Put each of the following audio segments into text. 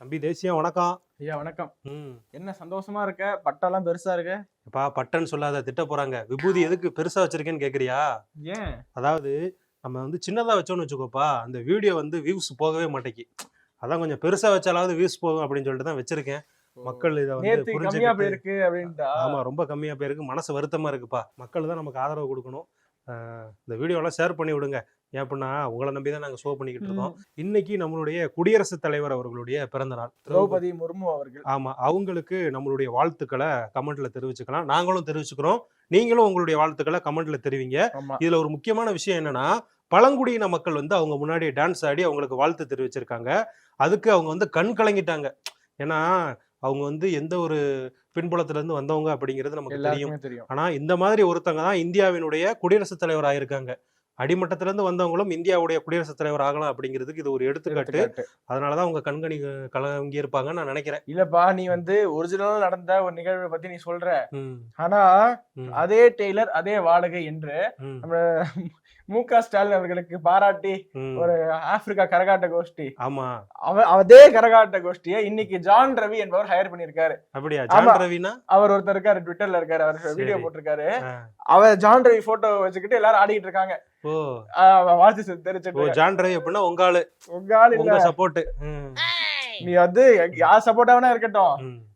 தம்பி தேசியம் வணக்கம். ஐயா வணக்கம். ம். என்ன சந்தோஷமா இருக்க? பட்டெல்லாம் பெருசா இருக்கு. எப்பா பட்டன்னு சொல்லாத, திட்ட போறாங்க. விபூதி எதுக்கு பெருசா வச்சிருக்கேன்னு கேக்குறியா? ஏன்? அதாவது நம்ம சின்னதா வச்சோம்னு வச்சுக்கோப்பா, அந்த வீடியோ வியூஸ் போகவே மாட்டேங்கி. அதான் கொஞ்சம் பெருசா வச்சாலாவது வியூஸ் போகும் அப்படின்னு சொல்லிட்டு தான் வச்சிருக்கேன். மக்கள் இதை நேத்து கம்மியா புரிஞ்சுக்கிட்டு. போயிருக்கு அப்படின்ட்டா? ஆமா, ரொம்ப கம்மியா போயிருக்கு. மனசு வருத்தமா இருக்குப்பா. மக்கள் தான் நமக்கு ஆதரவு கொடுக்கணும். இந்த வீடியோலாம் ஷேர் பண்ணி விடுங்க. ஏன் அப்படின்னா உங்களை நம்பி தான் நாங்கள் ஷோ பண்ணிக்கிட்டு இருக்கோம். இன்னைக்கு நம்மளுடைய குடியரசுத் தலைவர் அவர்களுடைய பிறந்த நாள், திரௌபதி முர்மு அவர்கள். ஆமா, அவங்களுக்கு நம்மளுடைய வாழ்த்துக்களை கமெண்ட்ல தெரிவிச்சுக்கலாம். நாங்களும் தெரிவிச்சுக்கிறோம். நீங்களும் உங்களுடைய வாழ்த்துக்களை கமெண்ட்ல தெரிவிங்க. ஆமா. இதுல ஒரு முக்கியமான விஷயம் என்னன்னா, பழங்குடியின மக்கள் அவங்க முன்னாடி டான்ஸ் ஆடி அவங்களுக்கு வாழ்த்து தெரிவிச்சிருக்காங்க. அதுக்கு அவங்க கண் கலங்கிட்டாங்க. ஏன்னா அவங்க எந்த ஒரு பின்புலத்துல இருந்து வந்தவங்க அப்படிங்கிறது நமக்கு தெரியும். ஆனா இந்த மாதிரி ஒருத்தங்க தான் இந்தியாவினுடைய குடியரசுத் தலைவர் ஆயிருக்காங்க. அடிமட்டத்தில இருந்து வந்தவங்களும் இந்தியாவுடைய குடியரசுத் தலைவர் ஆகலாம் அப்படிங்கிறது இது ஒரு எடுத்துக்காட்டு. அதனாலதான் அவங்க கண்கணி கலங்கி இருப்பாங்கன்னு நான் நினைக்கிறேன். இல்லப்பா, நீ ஒரிஜினலா நடந்த ஒரு நிகழ்வை பத்தி நீ சொல்ற. ஆனா அதே டெய்லர் அதே வாடகை என்று நம்ம மு.க. ஸ்டாலின் அவர்களுக்கு பாராட்டி ஒரு ஆப்பிரிக்கா கரகாட்ட கோஷ்டி, ஆமா, அதே கரகாட்ட கோஷ்டியை இன்னைக்கு ஜான் ரவி என்பவர் ஹையர் பண்ணிருக்காரு. அப்படியா? ஜான் ரவினா அவர் ஒருத்தர் இருக்காரு, ட்விட்டர்ல இருக்காரு, அவர் வீடியோ போட்டிருக்காரு. அவர் ஜான் ரவி போட்டோ வச்சுக்கிட்டு எல்லாரும் ஆடிட்டு இருக்காங்க. வாழ்த்து தெரிவிச்சு. ஜான் ரவி அப்படின்னா உங்க ஆளு இல்ல, சப்போர்ட். நீ யார் சப்போர்ட்டாவனா இருக்கட்டும்,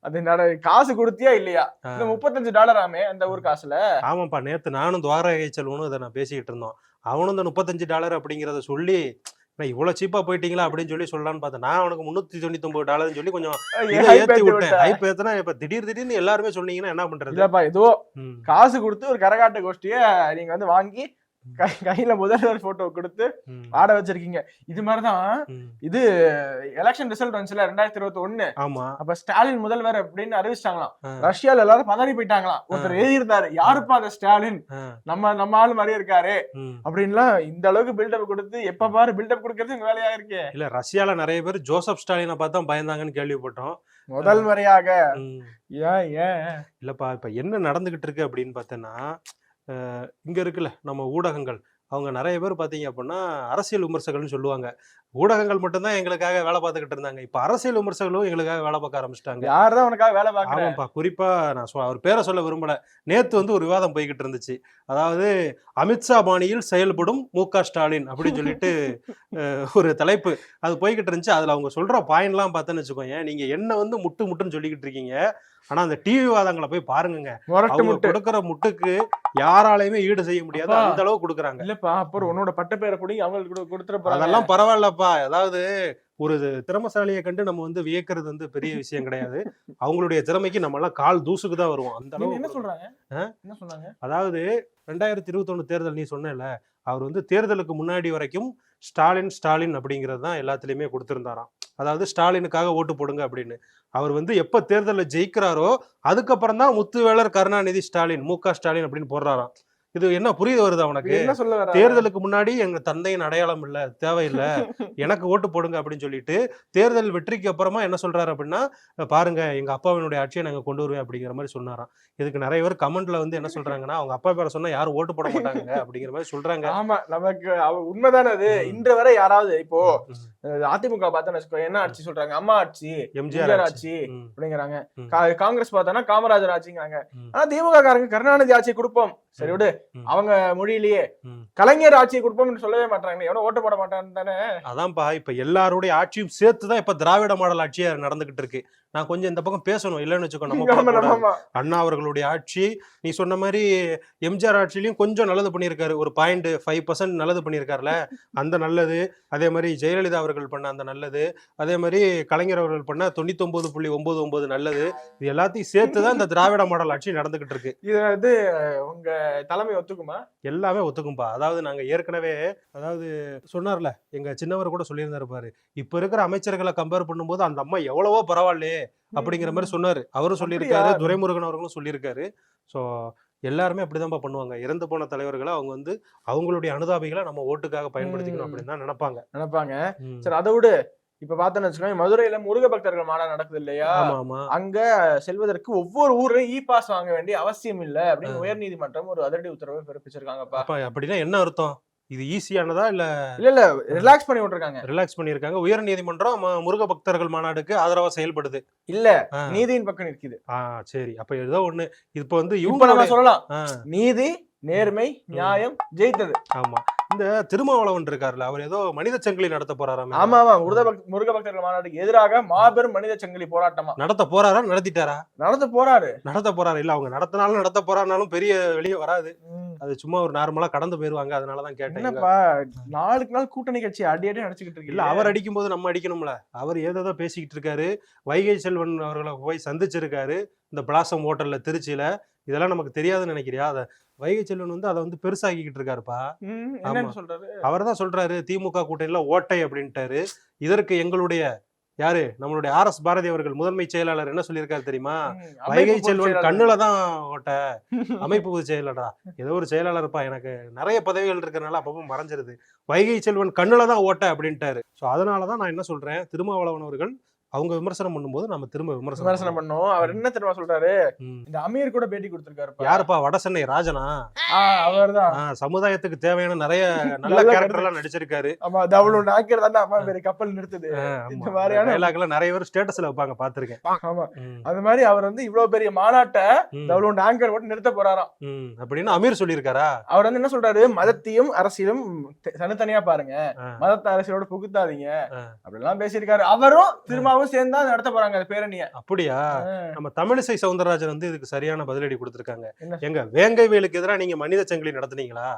அது காசு கொடுத்தியா இல்லையா? $35 அந்த ஊர் காசுல. ஆமாப்பா, நேத்து நானும் துவாரகை செல்வனும் இதை நான் பேசிக்கிட்டு இருந்தோம். அவனும் இந்த $35 அப்படிங்கறத சொல்லி இவ்வளவு சீப்பா போயிட்டீங்களா அப்படின்னு சொல்லி சொல்லலான்னு பார்த்தேன். நான் அவனுக்கு $399 சொல்லி கொஞ்சம் ஏத்தி விட்டேன். ஹைப் ஏத்துனா இப்ப திடீர்னு எல்லாருமே சொன்னீங்கன்னா என்ன பண்றது? இல்லப்பா, ஏதோ காசு கொடுத்து ஒரு கரகாட்ட கோஷ்டிய நீங்க வாங்கி கையில முதல்வர் போட்டோ கொடுத்து ஆட வச்சிருக்கீங்க. இது மாதிரிதான் இது எலெக்ஷன் ரிசல்ட் வந்துச்சுல 2021. ஆமா, அப்ப ஸ்டாலின் முதல்வர் அப்படின்னு அறிவிச்சிட்டாங்களாம். ரஷ்யால எல்லாரும் பதறி போயிட்டாங்களாம். ஒருத்தர் எழுதியிருந்தாரு, யாருப்பா அந்த ஸ்டாலின், நம்ம ஆளு மாதிரியே இருக்காரு அப்படின்லாம். இந்த அளவுக்கு பில்டப் கொடுத்து எப்ப பாரு பில்டப் கொடுக்கறது எங்க வேலையா இருக்கு. இல்ல, ரஷ்யால நிறைய பேர் ஜோசப் ஸ்டாலினை பார்த்தா பயந்தாங்கன்னு கேள்விப்பட்டோம் முதல் முறையாக. ஏன் இல்லப்பா, இப்ப என்ன நடந்துகிட்டு இருக்கு அப்படின்னு பார்த்தேன்னா, இங்க இருக்குல்ல நம்ம ஊடகங்கள், அவங்க நிறைய பேர் பாத்தீங்க அப்படின்னா அரசியல் விமர்சகர்கள்னு சொல்லுவாங்க. ஊடகங்கள் மட்டும்தான் எங்களுக்காக வேலை பார்த்துக்கிட்டு இருந்தாங்க. இப்ப அரசியல் விமர்சகர்களும் எங்களுக்காக வேலை பார்க்க ஆரம்பிச்சிட்டாங்க. யாருதான் உனக்காக வேலை பார்க்கறாங்க? ஆமாப்பா, குறிப்பா நான் அவர் பேரை சொல்ல விரும்பல. நேத்து ஒரு விவாதம் போய்கிட்டு இருந்துச்சு. அதாவது அமித்ஷா பாணியில் செயல்படும் மு.க. ஸ்டாலின் அப்படின்னு சொல்லிட்டு ஒரு தலைப்பு அது போய்கிட்டு இருந்துச்சு. அதுல அவங்க சொல்ற பாயிண்ட் எல்லாம் பார்த்தேன்னு வச்சுக்கோங்க, நீங்க என்ன முட்டுன்னு சொல்லிக்கிட்டு இருக்கீங்க. ஆனா அந்த டிவி விவாதங்களை போய் பாருங்க, கொடுக்கற முட்டுக்கு யாராலையுமே ஈடு செய்ய முடியாது, அந்த அளவு கொடுக்குறாங்க. இல்லப்பா, அப்புறம் உன்னோட பட்ட பேரை கூட அவங்களுக்கு கொடுத்துற அதெல்லாம் பரவாயில்லப்பா. அதாவது ஒரு திறமசாலியை கண்டு நம்ம வியக்கிறது பெரிய விஷயம் கிடையாது. அவங்களுடைய திறமைக்கு நம்ம எல்லாம் கால் தூசுக்கு தான் வருவோம். அந்த அளவு என்ன சொல்றாங்க? அதாவது 2021 தேர்தல் நீ சொன்னல, அவர் தேர்தலுக்கு முன்னாடி வரைக்கும் ஸ்டாலின் அப்படிங்கிறது தான் எல்லாத்துலயுமே கொடுத்திருந்தாராம். அதாவது ஸ்டாலினுக்காக ஓட்டு போடுங்க அப்படின்னு. அவர் எப்ப தேர்தலில் ஜெயிக்கிறாரோ அதுக்கப்புறம் தான் முத்துவேலர் கருணாநிதி ஸ்டாலின், மு.க. ஸ்டாலின் அப்படின்னு போடுறாராம். இது என்ன புரியுது வருது அவனுக்கு? தேர்தலுக்கு முன்னாடி எங்க தந்தையின் அடையாளம் இல்ல, தேவையில்லை, எனக்கு ஓட்டு போடுங்க அப்படின்னு சொல்லிட்டு தேர்தல் வெற்றிக்கு அப்புறமா என்ன சொல்றாரு அப்படின்னா, பாருங்க எங்க அப்பாவினுடைய ஆட்சியை நாங்க கொண்டு வருவேன் அப்படிங்கிற மாதிரி சொன்னாராம். இதுக்கு நிறைய பேர் கமெண்ட்ல என்ன சொல்றாங்கன்னா, அவங்க அப்பா பேரை சொன்னா யாரும் ஓட்டு போட மாட்டாங்க அப்படிங்கிற மாதிரி சொல்றாங்க. ஆமா, நமக்கு உண்மைதானே அது. இன்று வரை யாராவது இப்போ அதிமுக பார்த்தா என்ன ஆட்சி சொல்றாங்க? அம்மா ஆட்சி, எம்ஜிஆர் ஆட்சி அப்படிங்கிறாங்க. காங்கிரஸ் பார்த்தானா காமராஜர் ஆட்சிங்கிறாங்க. ஆனா திமுக காரங்க கருணாநிதி ஆட்சி கொடுப்போம், சரி விடு, அவங்க மொழியிலேயே கலைஞர் ஆட்சியை கொடுப்போம்னு சொல்லவே மாட்டாங்க. எவனோ ஓட்டு போட மாட்டான்னு தானே. அதான்ப்பா, இப்ப எல்லாருடைய ஆட்சியும் சேர்த்துதான் இப்ப திராவிட மாடல் ஆட்சியா நடந்துகிட்டு இருக்கு. நான் கொஞ்சம் இந்த பக்கம் பேசணும், இல்லைன்னு வச்சுக்கோ. நம்ம அண்ணா அவர்களுடைய ஆட்சி, நீ சொன்ன மாதிரி எம்ஜிஆர் ஆட்சியிலையும் கொஞ்சம் நல்லது பண்ணியிருக்காரு, ஒரு 0.5% நல்லது பண்ணியிருக்காருல, அந்த நல்லது. அதே மாதிரி ஜெயலலிதா அவர்கள் பண்ண அந்த நல்லது, அதே மாதிரி கலைஞர் அவர்கள் பண்ண 99.99 நல்லது. இது எல்லாத்தையும் சேர்த்துதான் இந்த திராவிட மாடல் ஆட்சி நடந்துகிட்டு இருக்கு. இது உங்க தலைமை ஒத்துக்குமா? எல்லாமே ஒத்துக்கும்பா. அதாவது நாங்க ஏற்கனவே சொன்னார்ல, எங்க சின்னவர் கூட சொல்லியிருந்தாரு பாரு, இப்ப இருக்கிற அமைச்சர்களை கம்பேர் பண்ணும்போது அந்த அம்மா எவ்வளவோ பரவாயில்லையே அப்படிங்கிற மாதிரி சொன்னாரு. அவரும் சொல்லியிருக்காரு, துரைமுருகன் அவர்களும் சொல்லியிருக்காரு. சோ எல்லாருமே அப்படிதான் பண்ணுவாங்க. இறந்து போன தலைவர்களை அவங்க அவங்களுடைய அனுதாபிகளை நம்ம ஓட்டுக்காக பயன்படுத்திக்கணும் அப்படின்னு தான் நினைப்பாங்க. சரி, அதை விட இப்ப பார்த்தோன்னு வச்சுக்கோங்க, மதுரையில முருக பக்தர்கள் மாநாடு நடக்குது இல்லையா? அங்க செல்வதற்கு ஒவ்வொரு ஊர்லயும் இ பாஸ் வாங்க வேண்டிய அவசியம் இல்ல அப்படின்னு உயர் நீதிமன்றம் ஒரு அதிரடி உத்தரவை பிறப்பிச்சிருக்காங்கப்பா. அப்படின்னா என்ன அர்த்தம்? இது ஈஸியானதா இல்ல இல்ல ரிலாக்ஸ் பண்ணி விட்டுருக்காங்க. ரிலாக்ஸ் பண்ணிருக்காங்க. உயர் நீதிமன்றம் முருக பக்தர்கள் மாநாடுக்கு ஆதரவா செயல்படுது. இல்ல நீதியின் பக்கம் நிற்குது. சரி, அப்ப ஏதோ ஒண்ணு இப்ப வந்து இப்ப நம்ம சொல்லலாம் நீதி நேர்மை நியாயம் ஜெயித்தது. ஆமா, இந்த திருமாவளவன் இருக்காருல்ல, அவர் ஏதோ மனித சங்கிலி நடத்த போறாராம். ஆமா முருக பக்தர்கள் மாநாட்டுக்கு எதிராக மாபெரும் மனித சங்கிலி போராட்டமா நடத்த போறாரா? நடத்திட்டாரா? நடத்த போறாரு. இல்ல அவங்க நடத்தினாலும் நடத்த போறாருனாலும் பெரிய வெளியே வராது. அது சும்மா ஒரு நார்மலா கடந்து போயிருவாங்க. அதனாலதான் கேட்டேன். என்னப்பா நாளுக்கு நாள் கூட்டணி கட்சி அடி நடிச்சுக்கிட்டு இருக்கு. இல்ல அவர் அடிக்கும் போது நம்ம அடிக்கணும்ல. அவர் ஏதோ பேசிக்கிட்டு இருக்காரு. வைகை செல்வன் அவர்களை போய் சந்திச்சிருக்காரு இந்த பிளாசம் ஹோட்டல்ல திருச்சியில. இதெல்லாம் நமக்கு தெரியாதுன்னு நினைக்கிறியா? அத வைகை செல்வன் வந்து அதை வந்து பெருசாக்கிக்கிட்டு இருக்காருப்பா. அவர் தான் சொல்றாரு திமுக கூட்டணியில ஓட்டை அப்படின்ட்டாரு. இதற்கு எங்களுடைய யாரு நம்மளுடைய RS பாரதி அவர்கள் முதன்மை செயலாளர் என்ன சொல்லியிருக்காரு தெரியுமா? வைகை செல்வன் கண்ணுலதான் ஓட்ட, அமைப்பு பொதுச் செயலாளரா ஏதோ ஒரு செயலாளர்ப்பா, எனக்கு நிறைய பதவிகள் இருக்கிறதுனால அப்பப்போ மறைஞ்சிருது. வைகை செல்வன் கண்ணுலதான் ஓட்ட அப்படின்ட்டாரு. ஸோ அதனாலதான் நான் என்ன சொல்றேன், திருமாவளவன் அவர்கள் அவங்க விமர்சனம் பண்ணும்போது நம்ம திரும்ப விமர்சனம் பண்ணோம். அவர் என்ன தெரியுமா சொல்றாரு, இந்த அமீர் கூட பேட்டி கொடுத்திருக்காரு. யாருப்பா? வடசென்னை ராஜனா? அவர்தான். சமுதாயத்துக்கு தேவையான நிறைய நல்ல கேரக்டர் எல்லாம் நடிச்சிருக்காரு. ஆமா, டவுன்லோட் ஆக்கிறதா அம்மா பேரு கப்பல் நிறுத்துது. இந்த மாதிரியான டயலாக்லாம் நிறைய பேர் ஸ்டேட்டஸ்ல வைப்பாங்க, பாத்துருக்கேன். ஆமா, அது மாதிரி அவர் வந்து இவ்வளவு பெரிய மாநாட்டை டவுன்லோட் ஆங்கர் போட்டு நிறுத்த போறாராம் அப்படின்னு அமீர் சொல்லியிருக்காரா? அவர் வந்து என்ன சொல்றாரு, மதத்தையும் அரசியலும் தனித்தனியா பாருங்க, மதத்தை அரசியலோட புகுத்தாதீங்க அப்படிலாம் பேசியிருக்காரு. அவரும் திரும்ப சேர்ந்தா நடத்த போறாங்க பேரணிய. அப்படியா? நம்ம தமிழிசை சவுந்தரராஜன் வந்து இதுக்கு சரியான பதிலடி கொடுத்திருக்காங்க. எங்க வேங்கை வேலுக்கு எதிராக நீங்க மனித சங்கிலி நடத்துனீங்களா?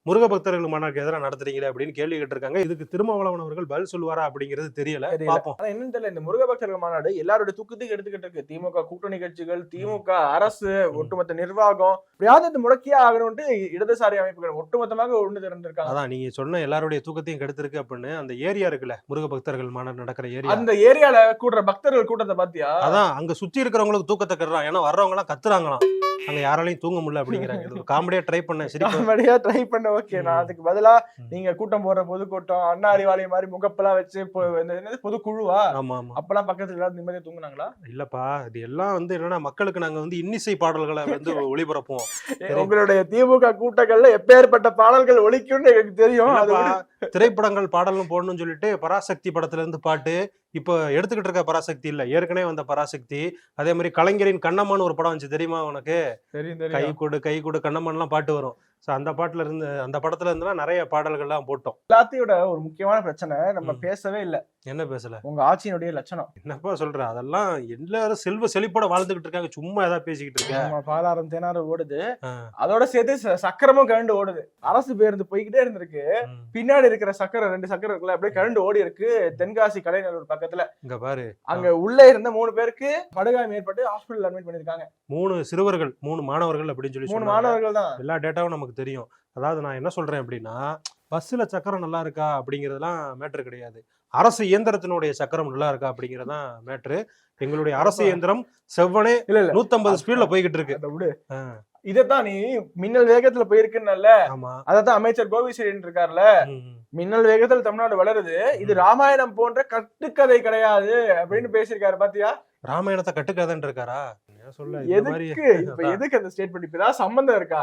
முருக பக்தர்கள் மாநாட்டுக்கு எதிராக நடத்துறீங்களே அப்படின்னு கேள்வி கேட்டிருக்காங்க. இதுக்கு திருமாவளவன் அவர்கள் பதில் சொல்லுவாரா அப்படிங்கிறது தெரியல. என்னன்னு தெரியல. இந்த முருக பக்தர்கள் மாநாடு எல்லாருடைய துக்கத்துக்கு எடுத்துக்கிட்டு இருக்கு. திமுக கூட்டணி கட்சிகள், திமுக அரசு, ஒட்டுமொத்த நிர்வாகம் யாவது முடக்கியே ஆகணும்னு இடதுசாரி அமைப்புகள் ஒட்டுமொத்தமாக ஒண்ணு திறந்திருக்காங்க. அதான் நீங்க சொன்ன எல்லாருடைய தூக்கத்தையும் கெடுத்திருக்கு அப்படின்னு அந்த ஏரியா இருக்குல்ல, முருக பக்தர்கள் மாநாடு நடக்கிற ஏரியா, அந்த ஏரியால கூடுற பக்தர்கள் கூட்டத்தை பாத்தியா? அதான் அங்க சுத்தி இருக்கிறவங்களுக்கு தூக்கத்தை கெடுறான். ஏன்னா வர்றவங்க எல்லாம் கத்துறாங்களாம், அங்க யாராலையும் தூங்க முடியல அப்படிங்கிறாங்க. காமெடியா ட்ரை பண்ண. ஓகே, நான் அதுக்கு பதிலா நீங்க கூட்டம் போடுற பொதுக்கூட்டம் அண்ணா அறிவாலயம் மாதிரி முகப்பெல்லாம் வச்சு பொதுக்குழுவா அப்பெல்லாம் பக்கத்துல எல்லாரும் நிம்மதியா தூங்குனாங்களா? இல்லப்பா, இது எல்லாம் வந்து என்னன்னா மக்களுக்கு நாங்க வந்து இன்னிசை பாடல்களை வந்து ஒளிபரப்போம். உங்களுடைய திமுக கூட்டங்கள்ல எப்பேற்பட்ட பாடல்கள் ஒலிக்கும்னு எனக்கு தெரியும். திரைப்படங்கள் பாடலும் போடணும்னு சொல்லிட்டு பராசக்தி படத்துல இருந்து பாட்டு இப்ப எடுத்துக்கிட்டு இருக்க பராசக்தி இல்ல, ஏற்கனவே வந்த பராசக்தி. அதே மாதிரி கலைஞரின் கண்ணம்மான்னு ஒரு படம் வந்துச்சு, தெரியுமா உனக்கு? கை கொடு கண்ணம்மான் எல்லாம் பாட்டு வரும். அந்த பாட்டுல இருந்து, அந்த படத்துல இருந்து நிறைய பாடல்கள் எல்லாம் போட்டோம். எல்லாத்தையோட ஒரு முக்கியமான பிரச்சனை நம்ம பேசவே இல்ல. என்ன பேசல? உங்க ஆட்சியினுடைய லட்சணம். என்னப்பா சொல்ற? அதெல்லாம் எல்லாரும் செல்வ செழிப்போட வாழ்ந்துகிட்டு இருக்காங்க, சும்மா ஏதாவது பேசிக்கிட்டு இருக்காங்க. பாலாரம் தேனாறு ஓடுது, அதோட சேர்த்து சக்கரமும் கரண்டு ஓடுது. அரசு பேருந்து போய்கிட்டே இருந்திருக்கு, பின்னாடி இருக்கிற சக்கரம் 2 சக்கரம் இருக்குல்ல, அப்படியே கரண்டு ஓடி இருக்கு. தென்காசி கலைநல்லூர் பக்கத்துல இங்க பாரு, அங்க உள்ள இருந்த 3 பேருக்கு படுகாயம் ஏற்பட்டு ஹாஸ்பிடல் அட்மிட் பண்ணிருக்காங்க. 3 சிறுவர்கள் 3 மாணவர்கள் அப்படின்னு சொல்லி 3 மாணவர்கள் தான். எல்லா டேட்டாவும் நமக்கு தெரியும். அதாவது நான் என்ன சொல்றேன் அப்படின்னா, பஸ்ல சக்கரம் நல்லா இருக்கா அப்படிங்கறதெல்லாம் மேட்ரு கிடையாது. அரசு இயந்திரத்தினுடைய சக்கரம் நல்லா இருக்கா அப்படிங்கறதான் மேட்ரு. எங்களுடைய அரசு இயந்திரம் செவ்வனே 150 ஸ்பீட்ல போய்கிட்டு இருக்கு. இதத்தான் நீ மின்னல் வேகத்துல போயிருக்குன்னு, அதான் அமைச்சர் கோவிசேகரன் இருக்காருல்ல, மின்னல் வேகத்துல தமிழ்நாடு வளருது, இது ராமாயணம் போன்ற கட்டுக்கதை கிடையாது அப்படின்னு பேசியிருக்காரு. பாத்தியா, ராமாயணத்தை கட்டுக்கதைன்னு இருக்காரா? எதுக்கு அந்த ஸ்டேட்மெண்ட்? இப்பதான் சம்பந்தம் இருக்கா?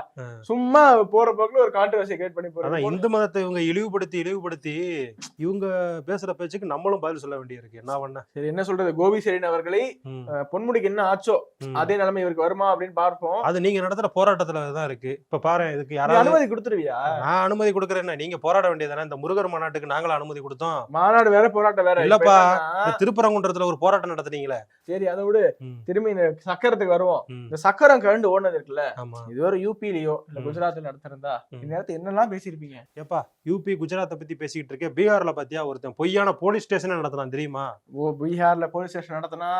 சும்மா போற போக்குல ஒரு கான்ட்ரோவர்சி கிரியேட் பண்ணி போறாங்க. இந்து மதத்தை இவங்க இழிவுபடுத்தி இவங்க பேசுற பேச்சுக்கு நம்மளும் பதில் சொல்ல வேண்டியிருக்கு. என்ன பண்ண? சரி, என்ன சொல்றது, கோபிசேகரன் அவர்களை பொன்முடிக்கு என்ன ஆச்சோ அதே நிலைமை இவருக்கு வருமா அப்படின்னு பார்ப்போம். அது நீங்க நடத்துற போராட்டத்துலதான் இருக்கு. இப்ப பாரு, இதுக்கு யாராவது அனுமதி கொடுத்துருவியா? நான் அனுமதி கொடுக்கறேன், நீங்க போராட வேண்டியதானே. இந்த முருகர் மாநாட்டுக்கு நாங்களும் அனுமதி கொடுத்தோம். மாநாடு வேற போராட்டம் வேற இல்லப்பா. திருப்பரங்குன்றத்துல ஒரு போராட்டம் நடத்துனீங்களே. சரி, அதை விட திரும்பி இந்த சக்கரத்துக்கு வருவோம். இந்த சக்கரம் கரண்டு ஓடுனது இருக்குல்ல, இது ஒரு யூபிலயோ இல்ல குஜராத்ல நடத்திருந்தா இந்த நேரத்தை என்னெல்லாம் பேசிருப்பீங்க. ஏப்பா, யூபி குஜராத்தை பத்தி பேசிக்கிட்டு இருக்கேன். பீகார்ல பாத்தியா ஒருத்தன் பொய்யான போலீஸ் ஸ்டேஷன் நடத்தினா தெரியுமா? பீகார்ல போலீஸ் ஸ்டேஷன் நடத்தினா,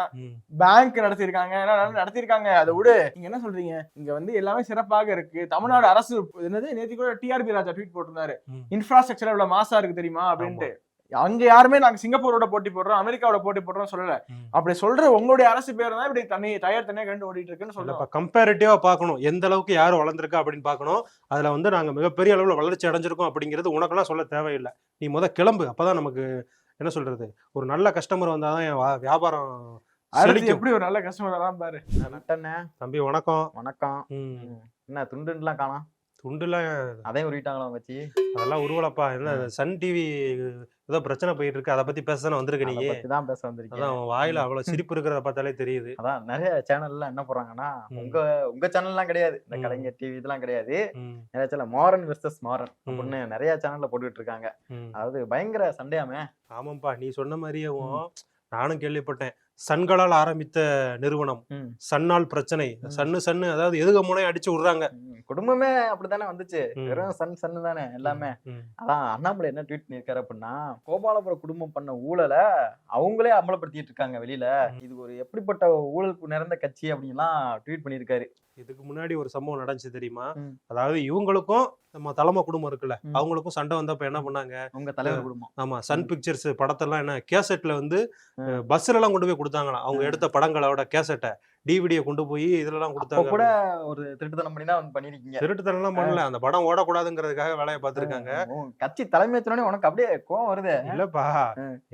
பேங்க் நடத்திருக்காங்க, நடத்திருக்காங்க. அதை விட நீங்க என்ன சொல்றீங்க, இங்க வந்து எல்லாமே சிறப்பாக இருக்கு. தமிழ்நாடு அரசு என்னது, நேற்று கூட டிஆர்பி ராஜா ட்வீட் போட்டிருந்தாரு, இன்ஃப்ராஸ்ட்ரக்சர் இவ்வளவு மாசா இருக்கு தெரியுமா அப்படின்ட்டு. அங்க யாருமே நாங்க சிங்கப்பூரோட போட்டி போடுறோம், அமெரிக்காவோட போட்டி போடுறோம் சொல்லல. அப்படி சொல்ற உங்களுடைய அரசு பேர் தான் இப்படி தனியா கண்டு ஓடிட்டு இருக்குன்னு சொல்லலாம். கம்பேரிட்டிவா பாக்கணும், எந்த அளவுக்கு யாரும் வளர்ந்துருக்கா அப்படின்னு பாக்கணும். அதுல வந்து நாங்க மிகப்பெரிய அளவுல வளர்ச்சி அடைஞ்சிருக்கோம் அப்படிங்கிறது உனக்கெல்லாம் சொல்ல தேவையில்லை. நீ கிளம்பு, அப்பதான் நமக்கு என்ன சொல்றது, ஒரு நல்ல கஸ்டமர் வந்தாதான் என் வியாபாரம் எப்படி ஒரு நல்ல கஸ்டமர் தான் பாரு. தம்பி வணக்கம். வணக்கம். என்ன துண்டுலாம் காணோம்? துண்டுலாம் அதையும் உருவிட்டாங்களா உங்க கட்சி? அதெல்லாம் உருவலப்பா. என்ன சன் டிவி ஏதோ பிரச்சனை போயிட்டு இருக்கு, அதை பத்தி பேசதானே வந்திருக்க நீ? அதை பத்தி தான் பேச வந்திருக்கேன். அதான் உன் வாயில அவ்வளவு சிரிப்பு இருக்கிறத பார்த்தாலே தெரியுது. அதான் நிறைய சேனல்லாம் என்ன போடுறாங்கன்னா, உங்க உங்க சேனல்லாம் கிடையாது, இந்த கலைஞர் டிவி இதெல்லாம் கிடையாது, நிறைய சேனல் மாறன் வெர்சஸ் மாறன் அப்படின்னு நிறைய சேனல்ல போட்டுட்டு இருக்காங்க. அதாவது பயங்கர சண்டையாமே. ஆமாப்பா, நீ சொன்ன மாதிரியும் நானும் கேள்விப்பட்டேன். சன்களால் ஆரம்பித்த நிறுவனம் சன்னால் பிரச்சனை, சன்னு அதாவது எதுக முனை அடிச்சு விடுறாங்க. குடும்பமே அப்படித்தானே வந்துச்சு, வெறும் சன்னு தானே எல்லாமே. அதான் அண்ணாமலை என்ன ட்வீட் பண்ணிருக்காரு அப்படின்னா, கோபாலபுரம் குடும்பம் பண்ண ஊழலை அவங்களே அமலப்படுத்திட்டு இருக்காங்க வெளியில, இது ஒரு எப்படிப்பட்ட ஊழலுக்கு நிறைந்த கட்சி அப்படின்லாம் ட்வீட் பண்ணிருக்காரு. இதுக்கு முன்னாடி ஒரு சம்பவம் நடந்துச்சு தெரியுமா? அதாவது இவங்களுக்கும் நம்ம தலைமை குடும்பம் இருக்குல்ல, அவங்களுக்கும் சண்டை வந்தப்ப என்ன பண்ணாங்க, உங்க தலைவர் குடும்பம், ஆமா, சன் பிக்சர்ஸ் படத்தெல்லாம் என்ன கேசட்ல வந்து பஸ்ல எல்லாம் கொண்டு போய் கொடுத்தாங்களாம். அவங்க எடுத்த படங்களோட கேசட்டை டிவிடியை கொண்டு போய் இதெல்லாம் கொடுத்தாங்க. கூட ஒரு திருட்டுத்தனம் பண்ணி தான் பண்ணிருக்கீங்க. திருட்டுத்தனம் எல்லாம் பண்ணல, அந்த படம் ஓடக்கூடாதுங்கிறதுக்காக வேலையை பார்த்திருக்காங்க. கட்சி தலைமை உனக்கு அப்படியே கோவம் வருது. இல்லப்பா,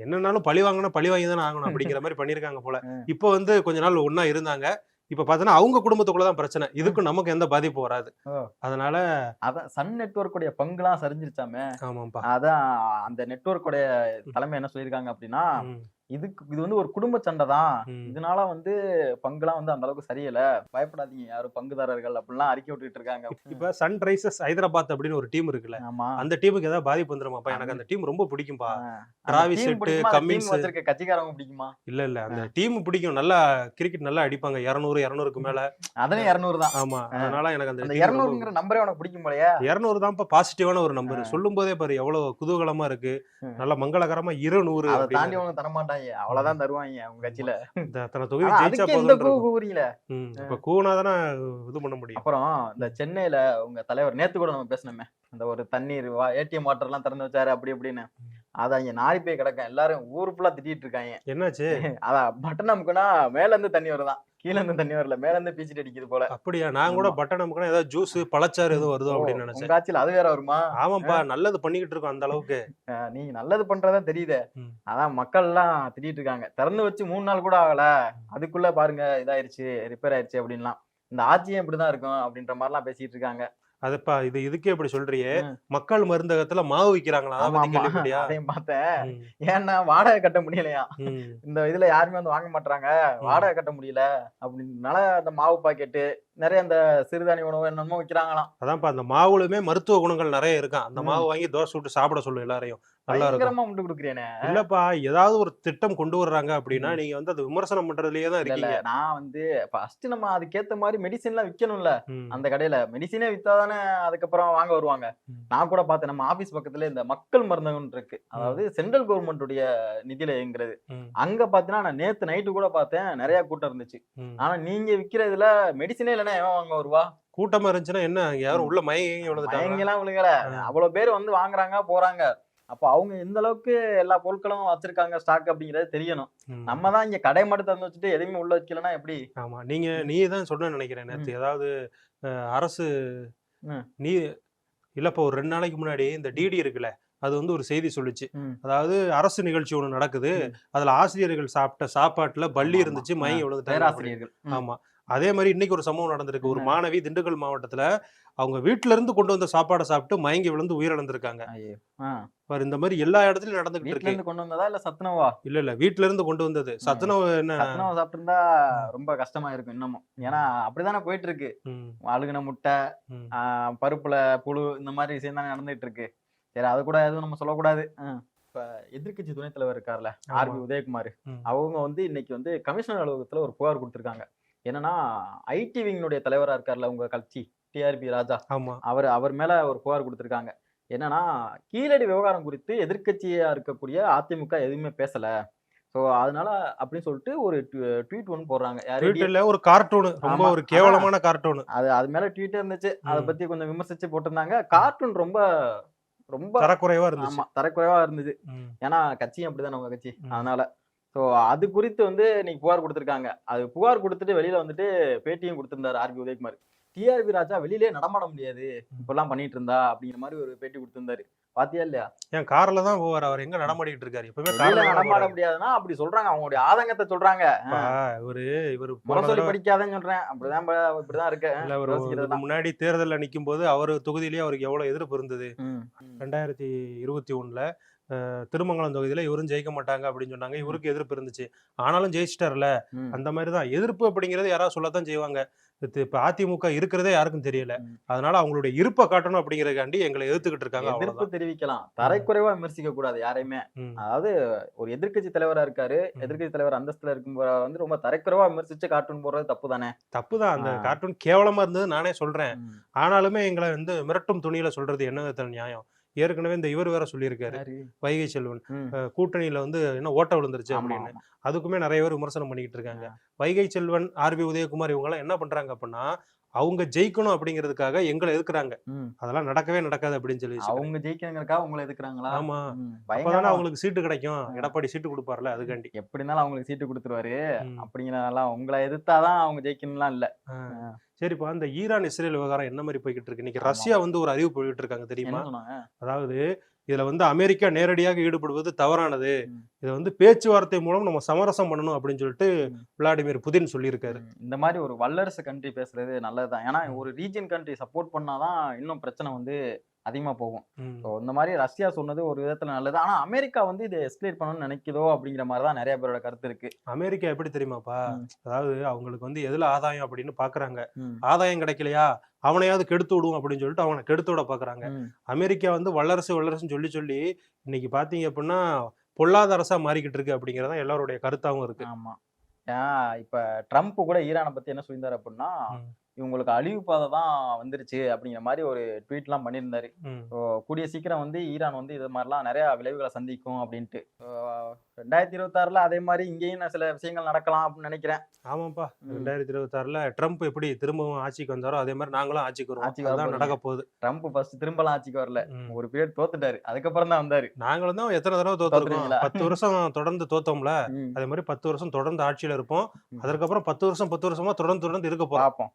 என்னன்னாலும் பழி வாங்கினா பழி வாங்கி தானே ஆகணும் அப்படிங்கிற மாதிரி பண்ணிருக்காங்க போல. இப்போ வந்து கொஞ்ச நாள் ஒன்னா இருந்தாங்க, இப்ப பாத்தீங்கன்னா அவங்க குடும்பத்துக்குள்ளதான் பிரச்சனை, இதுக்கு நமக்கு எந்த பாதிப்பு வராது. அதனால அதான் சன் நெட்வொர்க்குடைய பங்குலாம் சரிஞ்சிருச்சாமே. ஆமாப்பா, அதான் அந்த நெட்வொர்க்குடைய தலைமை என்ன சொல்லியிருக்காங்க அப்படின்னா, இது வந்து ஒரு குடும்ப சண்டை தான், இதனால வந்து பங்குலாம் வந்து அந்த அளவுக்கு சரியில்லை, பயப்படாதீங்க யாரும் பங்குதாரர்கள் அப்படிலாம் அறிக்கை விட்டுட்டு இருக்காங்க. இப்ப சன்ரைசர்ஸ் ஹைதராபாத் அப்படின்னு ஒரு டீம் இருக்குல்ல, அந்த டீமுக்கு ஏதாவது பாதிப்பு வந்துருமாப்பா? எனக்கு அந்த டீம் ரொம்ப பிடிக்கும்பா. டிராவிஸ் ஹெட், கமின்ஸ் வச்சிருக்க கட்சிக்காரங்க பிடிக்குமா? இல்ல அந்த டீம் பிடிக்கும், நல்லா கிரிக்கெட் நல்லா அடிப்பாங்க, 200-200க்கு மேல. அதனே 200 தான். ஆமா, அதனால எனக்கு அந்த 200ங்கிற நம்பரே உனக்கு பிடிக்கும் போலயா? 200 தான்ப்பா பாசிட்டிவான ஒரு நம்பர். சொல்லும் போதே பாரு எவ்வளவு குதூகலமா இருக்கு, நல்ல மங்களகரமா. 200 அதை தாண்டி அவங்க தரமாட்டாங்க, அவ்வளவுதான் தருவாங்க அவங்க கட்சியில. தன தொகுதி ஜெயிச்சா போதும். இப்ப கூனாதானே இது பண்ண முடியும். அப்புறம் இந்த சென்னையில உங்க தலைவர் நேத்து கூட நம்ம பேசணுமே, அந்த ஒரு தண்ணீர் ஏடிஎம் வாட்டர் எல்லாம் திறந்து வச்சாரு அப்படி அப்படின்னு, அதான் இங்க நாரி போய் கிடக்க, எல்லாரும் ஊரு ஃபுல்லா திட்டிட்டு இருக்காங்க. என்னாச்சு? அதான் பட்டன் அமுக்குனா மேல இருந்து தண்ணி வருதான், கீழ இருந்து தண்ணி வரல, மேல இருந்து பீச்சிட்டு அடிக்குது போல. அப்படியா? நான் கூட பட்டன் அமுக்குனா ஏதாவது ஜூஸ் பழச்சாறு ஏதோ வருதோ அப்படின்னு நினைச்சேன். உங்க ஆட்சியில அது வேற வருமா? ஆமாப்பா, நல்லது பண்ணிக்கிட்டு இருக்கோம் அந்த அளவுக்கு. நீ நல்லது பண்றதா தெரியுது. அதான் மக்கள் எல்லாம் திட்டிட்டு இருக்காங்க, திறந்து வச்சு 3 நாள் கூட ஆகல, அதுக்குள்ள பாருங்க இதாயிருச்சு, ரிப்பேர் ஆயிருச்சு அப்படின்லாம், இந்த ஆட்சியும் இப்படிதான் இருக்கும் அப்படின்ற மாதிரி எல்லாம் பேசிட்டு இருக்காங்க. அதுப்பா, இதுக்கே இப்படி சொல்றியே, மக்கள் மருந்தகத்துல மாவு விக்கிறாங்களா? அதையும் பார்த்தேன். ஏன்னா வாடகை கட்ட முடியலையா, இந்த இதுல யாருமே வந்து வாங்க மாட்டாங்க, வாடகை கட்ட முடியல அப்படின்னால அந்த மாவு பாக்கெட்டு நிறைய அந்த சிறுதானிய உணவு என்னமோ விக்கிறாங்களாம். அதான்ப்பா, அந்த மாவுலுமே மருத்துவ குணங்கள் நிறைய இருக்கான். அந்த மாவு வாங்கி தோசை விட்டு சாப்பிட சொல்லு எல்லாரையும். நல்லா இருக்கும். இல்லப்பா, ஏதாவது ஒரு திட்டம் கொண்டு வர்றாங்க அப்படின்னா நீங்க வந்து அது விமர்சனம் பண்றதுலயே தான் இருக்கீங்க. நான் வந்து ஃபர்ஸ்ட் நம்ம அதுக்கேத்த மாதிரி மெடிசின் எல்லாம் விக்கணும்ல, அந்த கடையில மெடிசினே வித்தாதானே அதுக்கப்புறம் வாங்க வருவாங்க. நான் கூட பார்த்தேன், நம்ம ஆபீஸ் பக்கத்துல இந்த மக்கள் மருந்தகம் இருக்கு, அதாவது சென்ட்ரல் கவர்மெண்ட் உடைய நிதியில இயங்குறது. அங்க பாத்தீங்கன்னா நான் நேத்து நைட்டு கூட பார்த்தேன், நிறைய கூட்டம் இருந்துச்சு. ஆனா நீங்க விக்கிறதுல மெடிசினே இல்லைன்னா எவன் வாங்க வருவா? கூட்டமா இருந்துச்சுன்னா என்ன, யாரும் உள்ள மயங்கெல்லாம் விழுங்கல, அவ்வளவு பேர் வந்து வாங்குறாங்க போறாங்க. அப்ப அவங்க எந்த அளவுக்கு எல்லா பொருட்களும் வச்சிருக்காங்க ஸ்டாக் அப்படிங்கறது தெரியணும். நம்ம தான் இங்க கடை மட்டும் திறந்து வச்சுட்டு எதுவுமே உள்ள வைக்கலன்னா எப்படி? ஆமா, நீ தான் சொன்ன நினைக்கிறேன் நேற்று, ஏதாவது அரசு நீ இல்லப்பா ஒரு 2 நாளைக்கு முன்னாடி இந்த டிடி இருக்குல்ல, அது வந்து ஒரு செய்தி சொல்லுச்சு. அதாவது அரசு நிகழ்ச்சி ஒண்ணு நடக்குது, அதுல ஆசிரியர்கள் சாப்பிட்ட சாப்பாட்டுல பள்ளி இருந்துச்சு, மயங்கி விழுந்துட்டாங்க. ஆமா, அதே மாதிரி இன்னைக்கு ஒரு சம்பவம் நடந்திருக்கு. ஒரு மாணவி திண்டுக்கல் மாவட்டத்துல அவங்க வீட்டுல இருந்து கொண்டு வந்த சாப்பாடை சாப்பிட்டு மயங்கி விழுந்து உயிரிழந்திருக்காங்க. இந்த மாதிரி எல்லா இடத்துலயும் நடந்துகிட்டு இருக்கு. கொண்டு வந்ததா இல்ல சத்துணவா? இல்ல வீட்டுல இருந்து கொண்டு வந்தது. சத்துணவு என்ன, சத்துணவு சாப்பிட்டு ரொம்ப கஷ்டமா இருக்கும் இன்னமும். ஏன்னா அப்படிதானே போயிட்டு இருக்கு, அழுகுன முட்டை, பருப்புல புழு, இந்த மாதிரி விஷயம் தானே நடந்துட்டு இருக்கு. சரி, அது கூட எதுவும் நம்ம சொல்லக்கூடாது. இப்ப எதிர்கட்சி துணைத் தலைவர் இருக்காருல்ல, ஆர்பி உதயகுமார், அவங்க வந்து இன்னைக்கு வந்து கமிஷனர் அலுவலகத்துல ஒரு புகார் கொடுத்திருக்காங்க. என்னன்னா ஐடி விங்கினுடைய தலைவரா இருக்காருல்ல உங்க கட்சி டிஆர்பி ராஜா, அவர் மேல ஒரு புகார் கொடுத்திருக்காங்க. என்னன்னா கீழடி விவகாரம் குறித்து எதிர்கட்சியா இருக்கக்கூடிய அதிமுக எதுவுமே பேசல, சோ அதனால அப்படின்னு சொல்லிட்டு ஒரு ட்வீட் ஒன்று போடுறாங்க. ஒரு கார்ட்டூன், ரொம்ப ஒரு கேவலமான கார்ட்டூன், அது மேல ட்வீட் இருந்துச்சு, அதை பத்தி கொஞ்சம் விமர்சிச்சு போட்டிருந்தாங்க. கார்ட்டூன் ரொம்ப ரொம்ப தரக்குறைவா இருந்துச்சு. ஆமா, தரக்குறைவா இருந்தது. ஏன்னா கட்சியும் அப்படிதான் உங்க கட்சி, அதனால சோ அது குறித்து வந்து இன்னைக்கு புகார் கொடுத்திருக்காங்க. அது புகார் கொடுத்துட்டு வெளியில வந்துட்டு பேட்டியும் கொடுத்திருந்தாரு ஆர்பி உதயகுமார். டிஆர்பி ராஜா வெளியிலே நடமாட முடியாது இப்பெல்லாம் பண்ணிட்டு இருந்தா அப்படிங்கிற மாதிரி ஒரு பேட்டி கொடுத்திருந்தாரு. பாத்தியா இல்லையா? என் கார்ல தான் போவார், அவர் எங்க நடமாடிட்டு இருக்காரு எப்பவுமே வெளியில கார்ல நடமாட முடியாதுன்னா அப்படி சொல்றாங்க, அவங்களுடைய ஆதங்கத்தை சொல்றாங்க. இவரு முரசொலி படிக்காதேன்னு சொல்றேன், அப்படிதான் இப்படிதான் இருக்கு. இல்ல ஒரு இதுக்கு முன்னாடி தேர்தல்ல நிக்கும் போது அவரு தொகுதியிலேயே அவருக்கு எவ்வளவு எதிர்ப்பு இருந்தது. 2021ல திருமங்கலம் தொகுதியில இவரும் ஜெயிக்க மாட்டாங்க அப்படின்னு சொன்னாங்க, இவருக்கு எதிர்ப்பு இருந்துச்சு. ஆனாலும் ஜெயிச்சிட்டார்ல. அந்த மாதிரிதான் எதிர்ப்பு அப்படிங்கறது யாராவது சொல்லத்தான் செய்வாங்க. இப்ப அதிமுக இருக்கிறதே யாருக்கும் தெரியல. அதனால அவங்களுடைய இருப்பை காட்டணும் அப்படிங்கறதுக்காண்டி எங்களை எதிர்த்துக்கிட்டு இருக்காங்க. எதிர்ப்பு தெரிவிக்கலாம், தரைக்குறைவா விமர்சிக்க கூடாது யாரையுமே. அதாவது ஒரு எதிர்க்கட்சி தலைவரா இருக்காரு, எதிர்க்கட்சி தலைவர் அந்தஸ்துல இருக்கும் வந்து ரொம்ப தரைக்குறைவா விமர்சிச்சு கார்ட்டூன் போடுறது தப்பு தானே? தப்புதான். அந்த கார்ட்டூன் கேவலமா இருந்தது நானே சொல்றேன். ஆனாலுமே எங்களை வந்து மிரட்டும் துணியில சொல்றது என்ன விதத்துல நியாயம்? ஏற்கனவே இந்த இவர் வேற சொல்லியிருக்காரு, வைகை செல்வன் கூட்டணியில வந்து என்ன ஓட்ட விழுந்துருச்சு அப்படின்னு. அதுக்குமே நிறைய பேர் விமர்சனம் பண்ணிக்கிட்டு இருக்காங்க. வைகை செல்வன், ஆர்பி உதயகுமார் இவங்க எல்லாம் என்ன பண்றாங்க அப்படின்னா, அவங்க ஜெயிக்கணும் அப்படிங்கிறதுக்காக எங்களை எதிர்க்கிறாங்க. அதெல்லாம் நடக்கவே நடக்காது அப்படின்னு சொல்லி. அவங்க ஜெயிக்கணுங்கிறதுக்காக உங்களை எதிர்க்கிறாங்களா? ஆமா, அப்பதானே அவங்களுக்கு சீட்டு கிடைக்கும். எடப்பாடி சீட்டு கொடுப்பாருல, அதுக்காண்டி. எப்படி இருந்தாலும் அவங்களுக்கு சீட்டு கொடுத்துருவாரு அப்படிங்கிறதெல்லாம். உங்களை எதிர்த்தாதான் அவங்க ஜெயிக்கணும்லாம் இல்ல. சரிப்பா, அந்த ஈரான் இஸ்ரேல் விவகாரம் என்ன மாதிரி போய்கிட்டு இருக்கு? இன்னைக்கு ரஷ்யா வந்து ஒரு அறிவு போயிட்டு இருக்காங்க தெரியுமா? அதாவது இதுல வந்து அமெரிக்கா நேரடியாக ஈடுபடுவது தவறானது, இதை வந்து பேச்சுவார்த்தை மூலம் நம்ம சமரசம் பண்ணணும் அப்படின்னு சொல்லிட்டு விளாடிமிர் புதின் சொல்லியிருக்காரு. இந்த மாதிரி ஒரு வல்லரசு கண்ட்ரி பேசுறது நல்லதுதான். ஏன்னா ஒரு ரீஜன் கண்ட்ரி சப்போர்ட் பண்ணாதான் இன்னும் பிரச்சனை வந்து அதிகமா போகும். இந்த மாதிரி ரஷ்யா சொன்னது ஒரு விதத்துல நல்லது. ஆனா அமெரிக்கா வந்து இதை எஸ்கலேட் பண்ணணும்னு நினைக்குதோ அப்படிங்கிற மாதிரிதான் நிறைய பேரோட கருத்து இருக்கு. அமெரிக்கா எப்படி தெரியுமாப்பா, அதாவது அவங்களுக்கு வந்து எதுல ஆதாயம் அப்படின்னு பாக்குறாங்க. ஆதாயம் கிடைக்கலையா, அவனையாவது கெடுத்து விடுவோம் அப்படின்னு சொல்லிட்டு அவனை கெடுத்து விட பாக்குறாங்க. அமெரிக்கா வந்து வல்லரசு வல்லரசுன்னு சொல்லி சொல்லி இன்னைக்கு பாத்தீங்க அப்படின்னா பொல்லாத அரசா மாறிக்கிட்டு இருக்கு அப்படிங்கறதான் எல்லாருடைய கருத்தாவும் இருக்கு. ஆமா, இப்ப ட்ரம்ப் கூட ஈரானை பத்தி என்ன சொல்லியிருந்தாரு அப்படின்னா, இவங்களுக்கு அழிவு பாதை தான் வந்துருச்சு அப்படிங்கிற மாதிரி ஒரு ட்வீட் எல்லாம் பண்ணியிருந்தாரு. கூடிய சீக்கிரம் வந்து ஈரான் வந்து இது மாதிரிலாம் நிறைய விளைவுகளை சந்திக்கும் அப்படின்ட்டு. 2026ல அதே மாதிரி இங்கேயும் சில விஷயங்கள் நடக்கலாம் அப்படின்னு நினைக்கிறேன். ஆமாப்பா, 2026ல ட்ரம்ப் எப்படி திரும்பவும் ஆட்சிக்கு வந்தாரோ அதே மாதிரி நாங்களும் ஆட்சிக்கு வருவோம். நடக்க போகுது. ட்ரம்ப் ஃபர்ஸ்ட் திரும்பலாம் ஆட்சிக்கு வரல, ஒரு பீரியட் தோத்துட்டாரு, அதுக்கப்புறம் தான் வந்தாரு. நாங்களும் தான் எத்தனை தடவை தோத்துருக்கோம். 10 வருஷம் தொடர்ந்து தோத்தோம்ல, அதே மாதிரி 10 வருஷம் தொடர்ந்து ஆட்சியில இருப்போம். அதற்கப்புறம் 10 வருஷமா தொடர்ந்து இருக்க போறோம்.